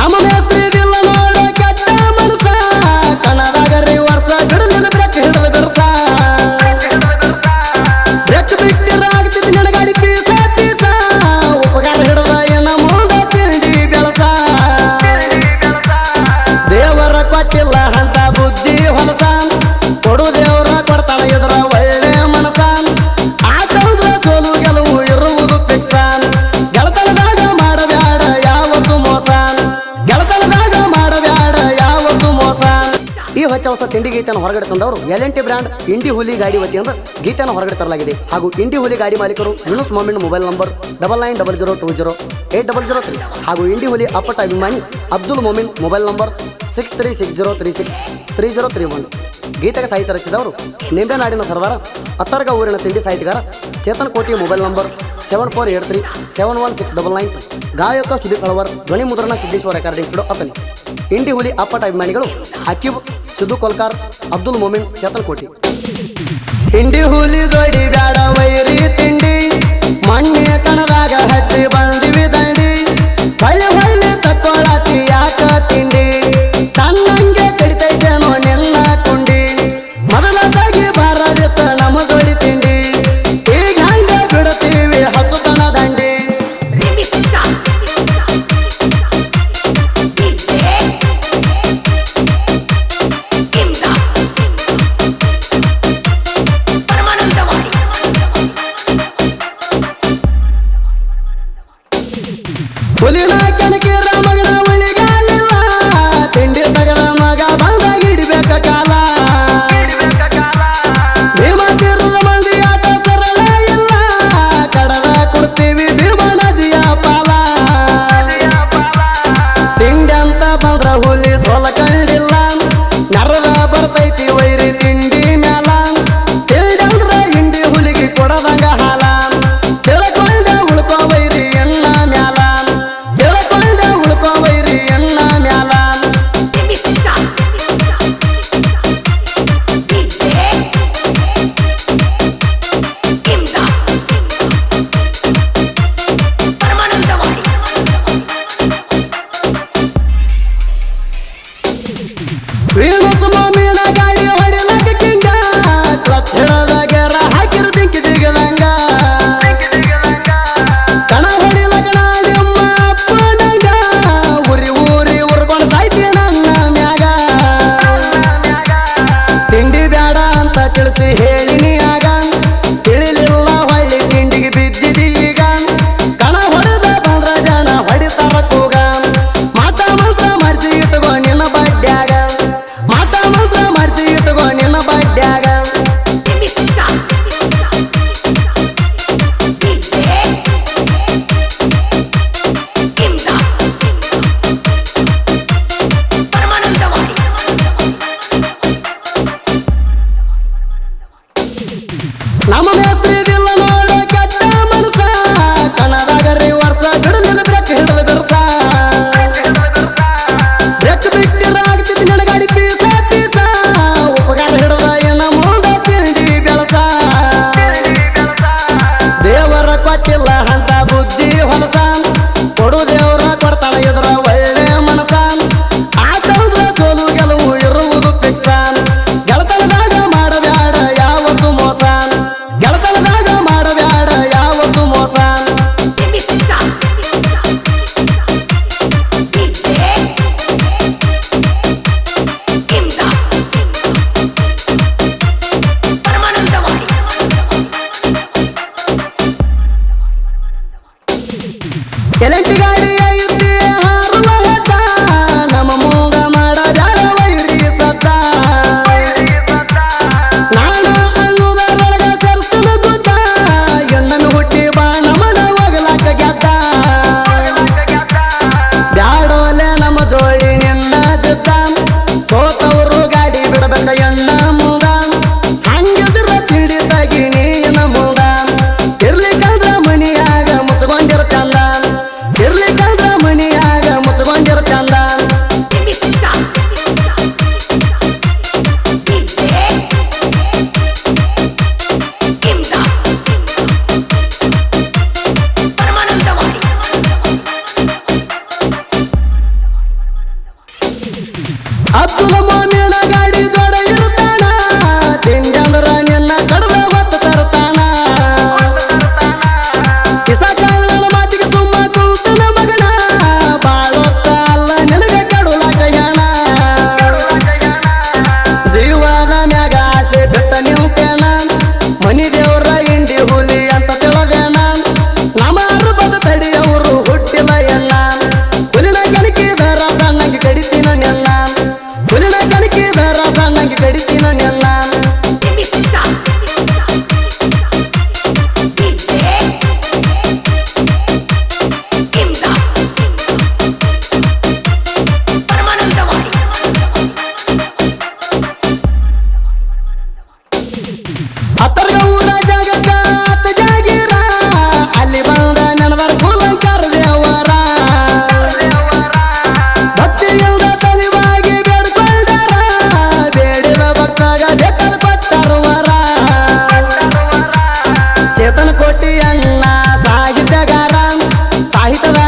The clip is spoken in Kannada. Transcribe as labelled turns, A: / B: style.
A: ನಮ್ಮ ಮೇಸ್ತ್ರಿದಿಲ್ಲ ನೋಡ ಕೆಟ್ಟ ಮನಸ ಕಣದಾಗರಿ ವರ್ಷ ಬಿಡಲಿಲ್ಲ ಬ್ರೇಕ್ ಹಿಡದ ಬೆರಸ ಬ್ರೇಕ್ ಬಿಟ್ಟಿರಾಗ್ತಿದ್ ನನಗಾಡಿ ಪೀಸ ಪೀಸ ಉಪಕಾರ ಹಿಡದ ಏನ ಮೂಡ ತಿಂಡಿ ಬೆಳಸ ದೇವರ ಕೊಟ್ಟಿಲ್ಲ ಅಂತ ಬುದ್ಧಿ ಹೊಲಸ ಕೊಡು ದೇವರ ಕೊಡ್ತಾನ ಎದುರ ಒಳ್ಳೆ ಮನಸ ಆಟದ ಸೋಲು ಗೆಲುವು ಇರುವುದು ಫಿಕ್ಸ ಗೆಳತನದಾಗ ಮಾಡಬ್ಯಾಡ ಯಾವತ್ತು ಮೋಸ ಗೆಳತನದಾಗ ಮಾಡಬ್ಯಾಡ ಯಾವತ್ತು ಮೋಸ ಈ ಹೊಸ ತಿಂಡಿ ಗೀತೆಯನ್ನು ಹೊರಗಡೆ ತಂದವರು L&T ಬ್ರ್ಯಾಂಡ್ ಇಂಡಿ ಹುಲಿ ಗಾಡಿ ವತಿಯಿಂದ ಗೀತೆಯನ್ನು ಹೊರಗಡೆ ತರಲಾಗಿದೆ ಹಾಗೂ ಇಂಡಿ ಹುಲಿ ಗಾಡಿ ಮಾಲೀಕರು ಯೂನುಸ್ ಮೊಮಿನ್ ಮೊಬೈಲ್ ನಂಬರ್ 9900208003 ಹಾಗೂ ಇಂಡಿ ಹುಲಿ ಅಪ್ಪಟ ಅಭಿಮಾನಿ ಅಬ್ದುಲ್ ಮೊಮಿನ್ ಮೊಬೈಲ್ ನಂಬರ್ 6360363031 ಗೀತೆಗೆ ಸಾಹಿತ್ಯ ರಚಿಸಿದವರು ನಿಂಬೆನಾಡಿನ ಸರದಾರ ಅತ್ತರ್ಗ ಊರಿನ ತಿಂಡಿ ಸಾಹಿತ್ಯಗಾರ ಚೇತನ್ ಕೋಟಿ ಮೊಬೈಲ್ ನಂಬರ್ 74837169 ಗಾಯಕ ಸುದೀಪ್ ಹಳವರ್ ಧ್ವನಿ ಮುದ್ರಣ ಸಿದ್ದೇಶ್ವರ ರೆಕಾರ್ಡಿಂಗ್ ಸ್ಟುಡಿಯೋ ಅತನಿ ಇಂಡಿ ಹುಲಿ ಅಪ್ಪಟ ಅಭಿಮಾನಿಗಳು ಅಕ್ಯೂಬ್ ಸಿದ್ದು ಕೋಲ್ಕಾರ್ ಅಬ್ದುಲ್ ಮೊಮಿನ್ ಚೇತನ್ ಕೋಟಿ ಇಂಡಿ ಹುಲಿ ಜೋಡಿ ಬ್ಯಾಡ ವೈರಿ ತಿಂಡಿ ಮಣ್ಣೆ ಕಣದಾಗ ಹಚ್ಚಿ ಬಂದಿವಿ ದಂಡಿ ಹೊಳ್ಳಿ ಹೊಳ್ಳಿ ತಕ್ಕೊಳತಿ ಯಾಕ ತಿಂಡಿ ಸಣ್ಣಂಗೆ ಕಡಿತೈತೇನೋ ನಿನ್ನ ಕುಂಡಿ ಮೊದಲದಾಗಿ ಬಾರದಿತ್ತ ನಮ್ಮ ಜೋಡಿ ತಿಂಡಿ ಈಗ ಹಂಗ ಬಿಡತೀವಿ ಹಚ್ಚುತನ ದಂಡಿ ಅಬ್ದುಲ್ ಮೋಮಿನ ಗಾಡಿ ಜೋಡ ಇರ್ತಾನ ತಿಂಡಿ ಅಂದ್ರ ನಿನ್ನ ಕಡದ ಹೊತ್ತು ತರ್ತಾನ ಕಿಸ ಕಾಲನ ಮಾತಿಗೆ ಸುಮ್ಮ ಕೂತನ ಮಗನ ಬಾಳೊತ್ತ ಅಲ್ಲ ನಿನಗೆ ಕಡುಲಾಕ ಹೆಣ ಜೀವದ ಮ್ಯಾಗ ಆಸೆ ಬಿಟ್ಟ ನಿಂತೇನ ಮನಿ ದೇವ್ರ ಇಂಡಿ ಹುಲಿ ಅಂತ ತಿಳಿದೇನ ನಮಾರು ಬದ ತಡಿಯವರು ಹುಟ್ಟಿಲ್ಲ ಎನ್ನ ಹುಲಿನ ಕಣಕಿದರ ಸಣ್ಣಂಗೆ ಕಡಿತೀನ ನೆನ್ನ ಹುಲಿನ ಕಣಕಿದರ ಸಣ್ಣಂಗೆ ಕಡಿತೀನ ನೆನ್ನ ಅತ್ತರ್ಗ ಊರ ಜಾಗಕ್ಕ ಅತ್ತ ಜಾಗಿರ ಅಲ್ಲಿ ಬಂದ ನೆನವರ ಕುಲಂಕರ ದೇವರ ಭಕ್ತಿಯಿಂದ ತಲಿವಾಗಿ ಬೇಡ್ಕೊಂಡಾರ ಬೇಡಿದ ಭಕ್ತಾಗ ಬೇಕಾದ ಕೊಟ್ಟಾರ ವರ ಚೇತನ ಕೋಟಿ ಅಣ್ಣ ಸಾಹಿತ್ಯಗಾರ ಸಾಹಿತ್ಯದ